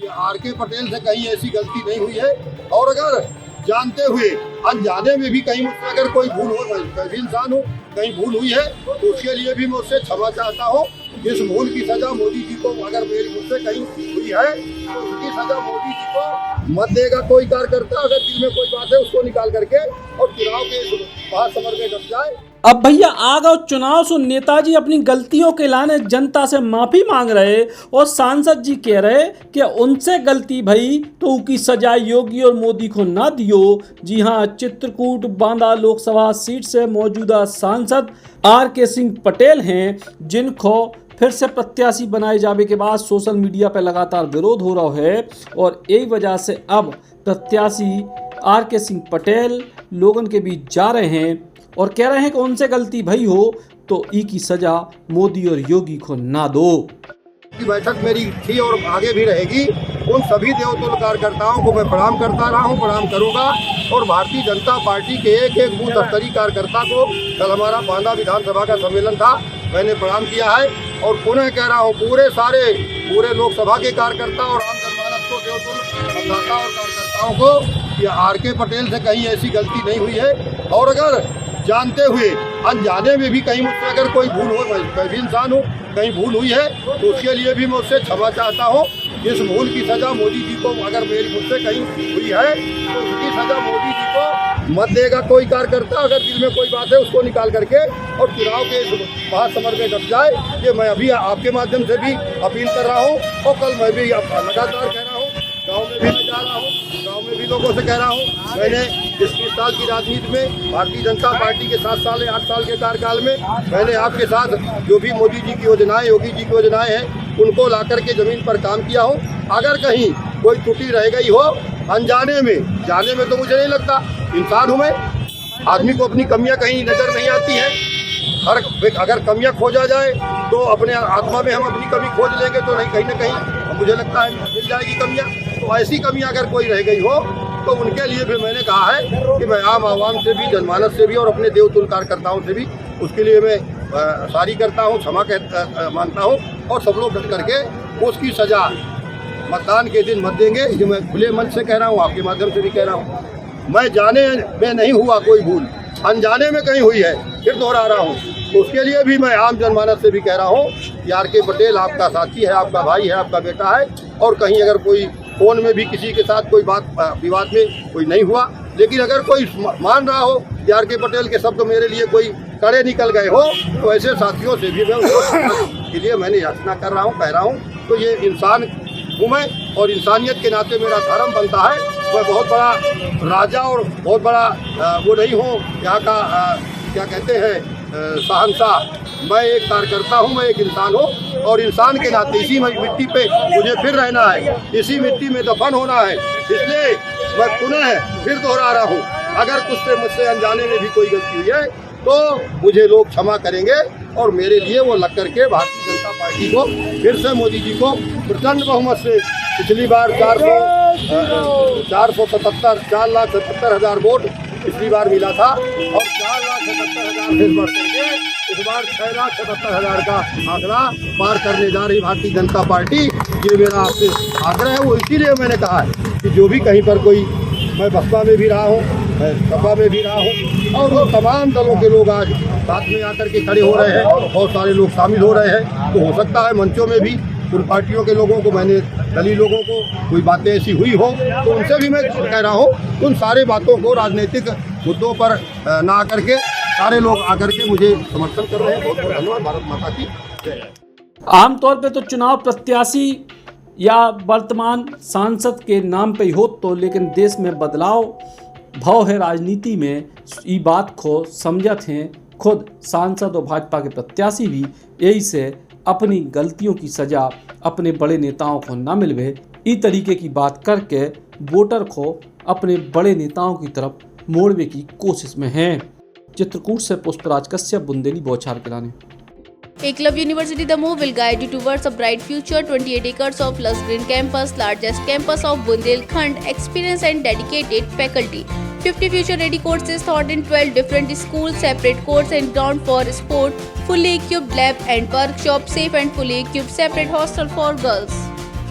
ये आर.के. पटेल से कहीं ऐसी गलती नहीं हुई है। और अगर जानते हुए अनजाने में भी कहीं मुझसे अगर कोई भूल हो, मैं भी इंसान हूँ, कहीं भूल हुई है तो उसके लिए भी मैं उससे क्षमा चाहता हूँ। इस भूल की सजा मोदी जी को, अगर मेरी मुझसे कहीं हुई है तो उसकी सजा मोदी जी को मत देगा कोई कार्यकर्ता। अगर दिल में कोई बात है उसको निकाल करके और चुनाव के महासमर में डट जाए। अब भैया आ गए चुनाव से नेताजी अपनी गलतियों के लाने जनता से माफी मांग रहे और सांसद जी कह रहे कि उनसे गलती भई तो उनकी सजा योगी और मोदी को ना दियो। जी हां, चित्रकूट बांदा लोकसभा सीट से मौजूदा सांसद आर.के. सिंह पटेल हैं, जिनको फिर से प्रत्याशी बनाए जाने के बाद सोशल मीडिया पर लगातार विरोध हो रहा है और यही वजह से अब प्रत्याशी आर.के. सिंह पटेल लोगों के बीच जा रहे हैं और कह रहे हैं कि उनसे गलती भई हो तो ई की सजा मोदी और योगी को ना दो। की बैठक मेरी थी और आगे भी रहेगी। उन सभी देवतुल्य कार्यकर्ताओं को मैं प्रणाम करता रहा हूँ, प्रणाम करूँगा। और भारतीय जनता पार्टी के एक एक बूथ स्तरीय कार्यकर्ता को, कल हमारा बांदा विधानसभा का सम्मेलन था, मैंने प्रणाम किया है। और पुनः कह रहा हूँ पूरे लोकसभा के कार्यकर्ता और आम जनमानस को, देवतुल्य मतदाता और कार्यकर्ताओं को, ये आर.के. पटेल से कहीं ऐसी गलती नहीं हुई है। और अगर जानते हुए अनजाने में भी कहीं मुझसे अगर कोई भूल हो, मैं भी इंसान हूँ, कहीं भूल हुई है तो उसके लिए भी मैं उससे क्षमा चाहता हूँ। इस भूल की सजा मोदी जी को, अगर मेरी मुझसे कहीं हुई है तो उसकी सजा मोदी जी को मत देगा कोई कार्यकर्ता। अगर दिल में कोई बात है उसको निकाल करके और चुनाव के महासमर में डट जाए। ये मैं अभी आपके माध्यम से भी अपील कर रहा हूँ और कल मैं भी लगातार कह रहा हूँ, गाँव में भी मैं जा रहा हूँ, गाँव में भी लोगों से कह रहा हूँ। मैंने इस 20 साल की राजनीति में भारतीय जनता पार्टी के 7 साल 8 साल के कार्यकाल में मैंने आपके साथ जो भी मोदी जी की योजनाएं, योगी जी की योजनाएं हैं, उनको ला करके जमीन पर काम किया हूँ। अगर कहीं कोई त्रुटि रह गई हो अनजाने में, जाने में तो मुझे नहीं लगता, इंसान हूँ मैं, आदमी को अपनी कमियाँ कहीं नजर नहीं आती है। अगर कमियाँ खोजा जाए तो अपने आत्मा में हम अपनी कमी खोज लेंगे तो नहीं, कहीं ना कहीं मुझे लगता है मिल जाएगी कमियाँ। तो ऐसी कमियाँ अगर कोई रह गई हो तो उनके लिए भी मैंने कहा है कि मैं आम आवाम से भी, जनमानस से भी और अपने देवतुल्य कार्यकर्ताओं से भी उसके लिए मैं सारी करता हूँ, क्षमा मांगता हूँ। और सब लोग डट करके उसकी सजा मतदान के दिन मत देंगे। ये मैं खुले मन से कह रहा हूँ, आपके माध्यम से भी कह रहा हूँ। मैं जाने में नहीं हुआ कोई भूल, अनजाने में कहीं हुई है, फिर दोहरा रहा हूँ। तो उसके लिए भी मैं आम जनमानस से भी कह रहा हूँ कि आर.के. पटेल आपका साथी है, आपका भाई है, आपका बेटा है। और कहीं अगर कोई फोन में भी किसी के साथ कोई बात विवाद में कोई नहीं हुआ, लेकिन अगर कोई मान रहा हो कि आर.के. पटेल के शब्द मेरे लिए कोई कड़े निकल गए हो तो ऐसे साथियों से भी मैं उसको के लिए मैंने याचना कर रहा हूँ, कह रहा हूँ। तो ये इंसान हूँ मैं और इंसानियत के नाते मेरा धर्म बनता है। मैं बहुत बड़ा राजा और बहुत बड़ा वो नहीं हूँ यहाँ का क्या कहते हैं शहंशाह। मैं एक कार्यकर्ता हूँ, मैं एक इंसान हूँ और इंसान के नाते इसी मिट्टी पे मुझे फिर रहना है, इसी मिट्टी में दफन होना है। इसलिए मैं पुनः फिर दोहरा रहा हूँ, अगर कुछ से मुझसे अनजाने में भी कोई गलती हुई है तो मुझे लोग क्षमा करेंगे। और मेरे लिए वो लग करके भारतीय जनता पार्टी को फिर से मोदी जी को प्रचंड बहुमत से, पिछली बार 4,77,000 वोट पिछली बार मिला था और 4,77,000 से बढ़ करके इस बार 6,77,000 का आंकड़ा पार करने जा रही भारतीय जनता पार्टी। ये मेरा आपसे आग्रह है। वो इसीलिए मैंने कहा है कि जो भी कहीं पर कोई, मैं बसपा में भी रहा हूँ, मैं सपा में भी रहा हूँ और वो तमाम दलों के लोग आज साथ में आकर के खड़े हो रहे हैं, बहुत सारे लोग शामिल हो रहे हैं। तो हो सकता है मंचों में भी उन पार्टियों के लोगों को, मैंने दलीय लोगों को कोई बातें ऐसी हुई हो तो उनसे भी मैं कह रहा हूँ उन सारे बातों को राजनीतिक मुद्दों पर ना आकर के सारे लोग आकर के मुझे समर्थन कर रहे हैं। बहुत बहुत धन्यवाद। भारत माता की जय। आमतौर पे तो चुनाव प्रत्याशी या वर्तमान सांसद के नाम पे ही हो तो, लेकिन देश में बदलाव भाव है राजनीति में, ये बात को समझत हैं खुद सांसद और भाजपा के प्रत्याशी भी। यही से अपनी गलतियों की सजा अपने बड़े नेताओं को न मिलवे, इस तरीके की बात करके वोटर को अपने बड़े नेताओं की तरफ मोड़ने की कोशिश में हैं। चित्रकूट से पुष्पराज कश्यप, बुंदेली बौछार कराने। Eklavya University Damoh will guide you towards a bright future. 28 acres of lush green campus, largest campus of Bundelkhand, experienced and dedicated faculty. 50 future-ready courses taught in 12 different schools, separate courts and ground for sport, fully equipped lab and workshop, safe and fully equipped separate hostel for girls.